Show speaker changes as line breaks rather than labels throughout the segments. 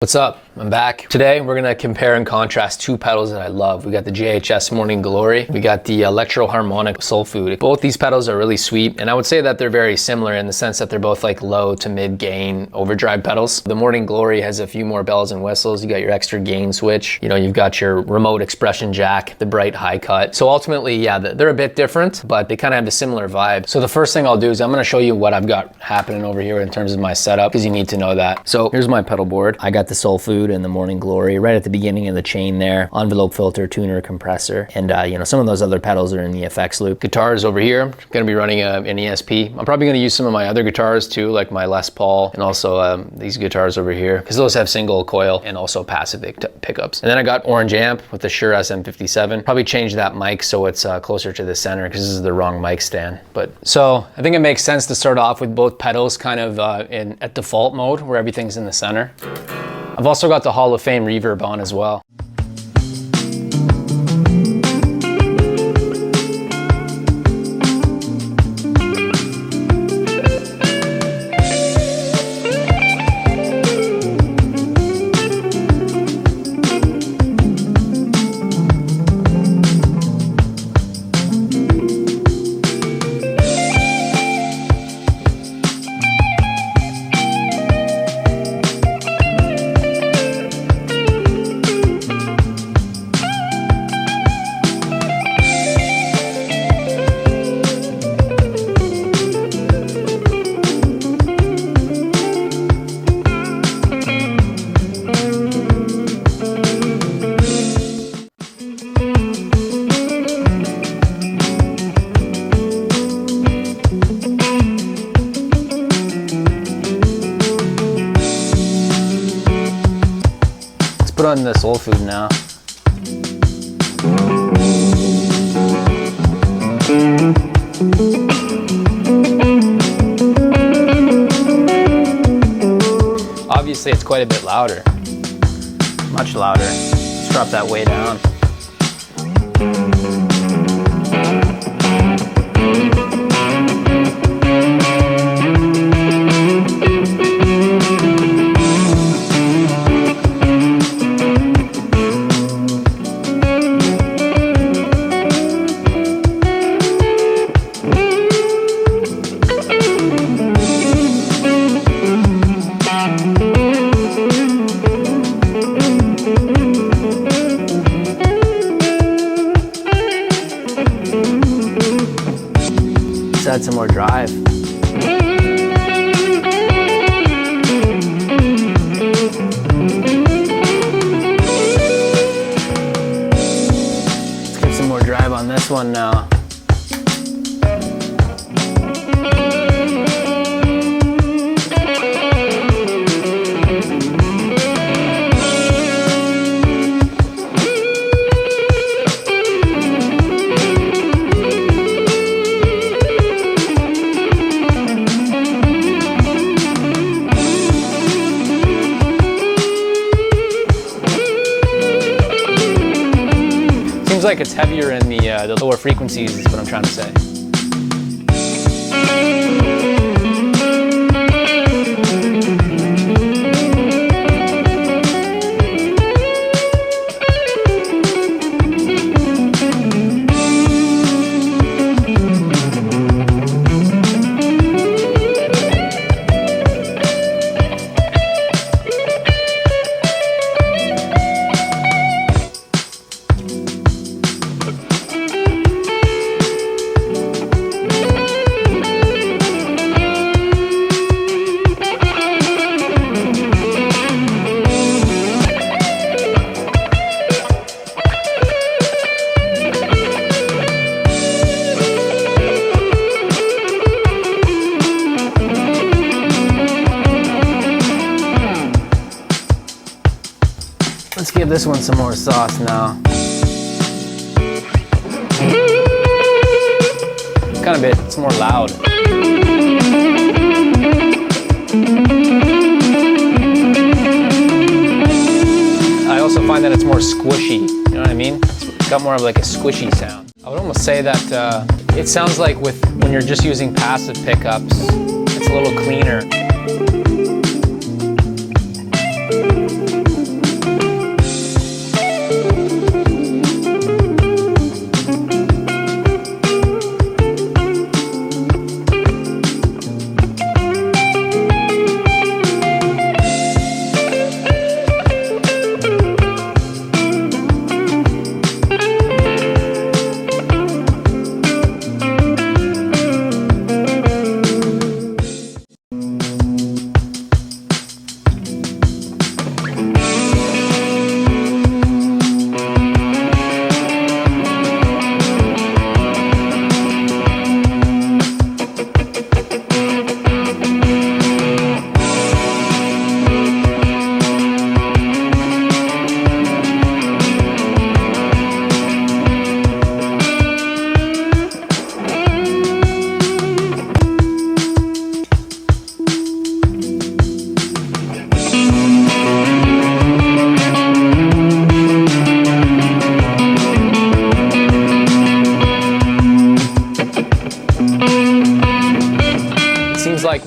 What's up? I'm back. Today we're gonna compare and contrast two pedals that I love. We got the JHS Morning Glory. We got the Electro Harmonix Soul Food. Both these pedals are really sweet, and I would say that they're very similar in the sense that they're both like low to mid gain overdrive pedals. The Morning Glory has a few more bells and whistles. You got your extra gain switch. You know, you've got your remote expression jack, the bright high cut. So ultimately, yeah, they're a bit different, but they kind of have a similar vibe. So the first thing I'll do is I'm gonna show you what I've got happening over here in terms of my setup, because you need to know that. So here's my pedal board. I got the Soul Food and the Morning Glory right at the beginning of the chain there. Envelope filter, tuner, compressor, and you know, some of those other pedals are in the effects loop. Guitars over here, I'm gonna be running an ESP. I'm probably gonna use some of my other guitars too, like my Les Paul, and also these guitars over here, because those have single coil and also passive pickups. And then I got orange amp with the Shure SM57. Probably change that mic so it's closer to the center, because this is the wrong mic stand. But so I think it makes sense to start off with both pedals kind of at default mode, where everything's in the center. I've also got the Hall of Fame reverb on as well. Put on the Soul Food now. Obviously it's quite a bit louder, much louder. Let's drop that way down. Add some more drive. Let's get some more drive on this one now. Seems like it's heavier in the lower frequencies is what I'm trying to say. Let's give this one some more sauce now. Kind of bit, it's more loud. I also find that it's more squishy, you know what I mean? It's got more of like a squishy sound. I would almost say that it sounds like when you're just using passive pickups, it's a little cleaner.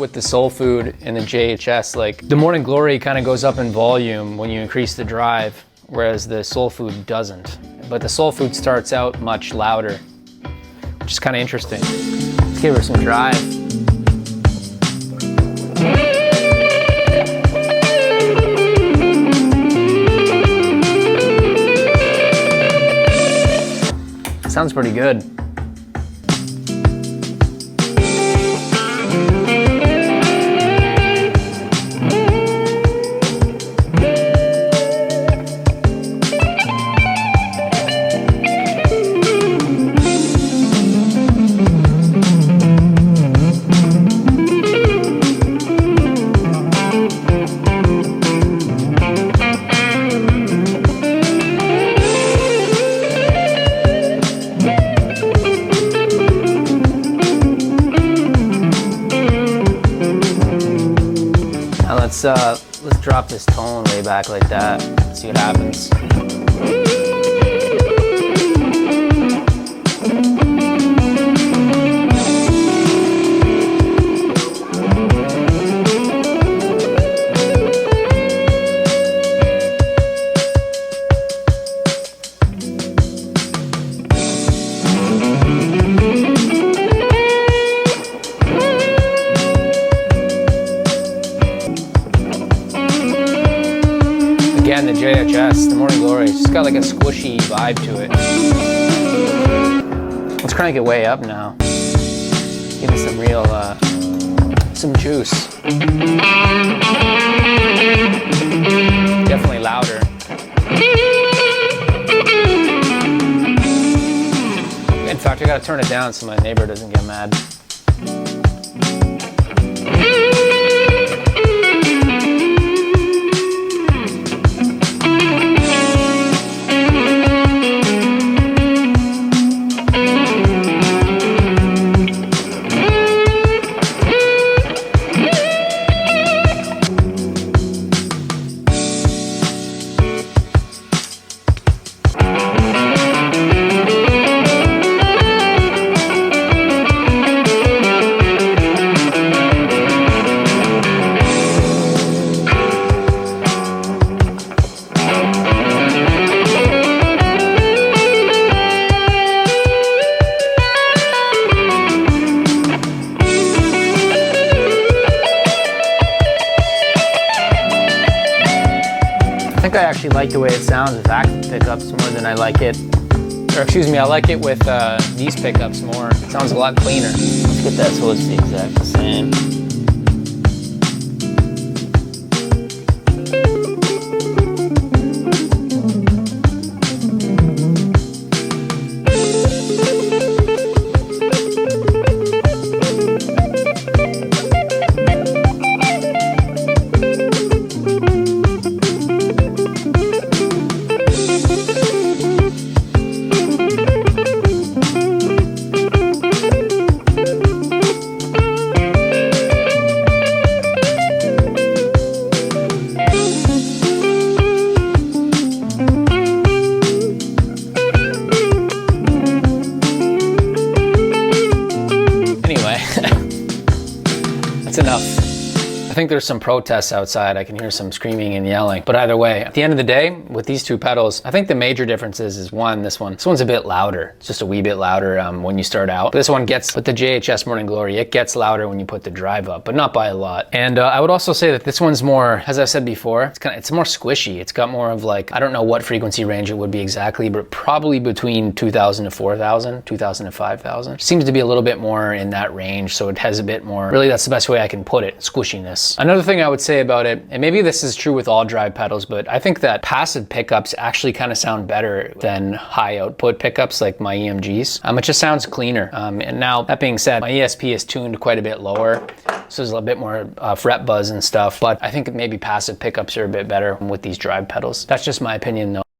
with the Soul Food and the JHS, like the Morning Glory kind of goes up in volume when you increase the drive, whereas the Soul Food doesn't. But the Soul Food starts out much louder, which is kind of interesting. Let's give her some drive. Sounds pretty good. Let's drop this tone way back like that. See what happens. Again, the JHS, the Morning Glory, it's just got like a squishy vibe to it. Let's crank it way up now. Give it some real, some juice. Definitely louder. In fact, I gotta turn it down so my neighbor doesn't get mad. I think I actually like the way it sounds with active pickups more than I like it, or excuse me, I like it with these pickups more. It sounds a lot cleaner. Let's get that so it's the exact same. That's enough. I think there's some protests outside. I can hear some screaming and yelling. But either way, at the end of the day, with these two pedals, I think the major difference is one, this one's a bit louder. It's just a wee bit louder when you start out. This one gets, with the JHS Morning Glory, it gets louder when you put the drive up, but not by a lot. And I would also say that this one's more, as I said before, it's more squishy. It's got more of like, I don't know what frequency range it would be exactly, but probably between 2,000 to 4,000, 2,000 to 5,000. It seems to be a little bit more in that range, so it has a bit more, really that's the best way I can put it, squishiness. Another thing I would say about it, and maybe this is true with all drive pedals, but I think that passive pickups actually kind of sound better than high output pickups like my EMGs. It just sounds cleaner. And now, that being said, my ESP is tuned quite a bit lower, so there's a bit more fret buzz and stuff, but I think maybe passive pickups are a bit better with these drive pedals. That's just my opinion though.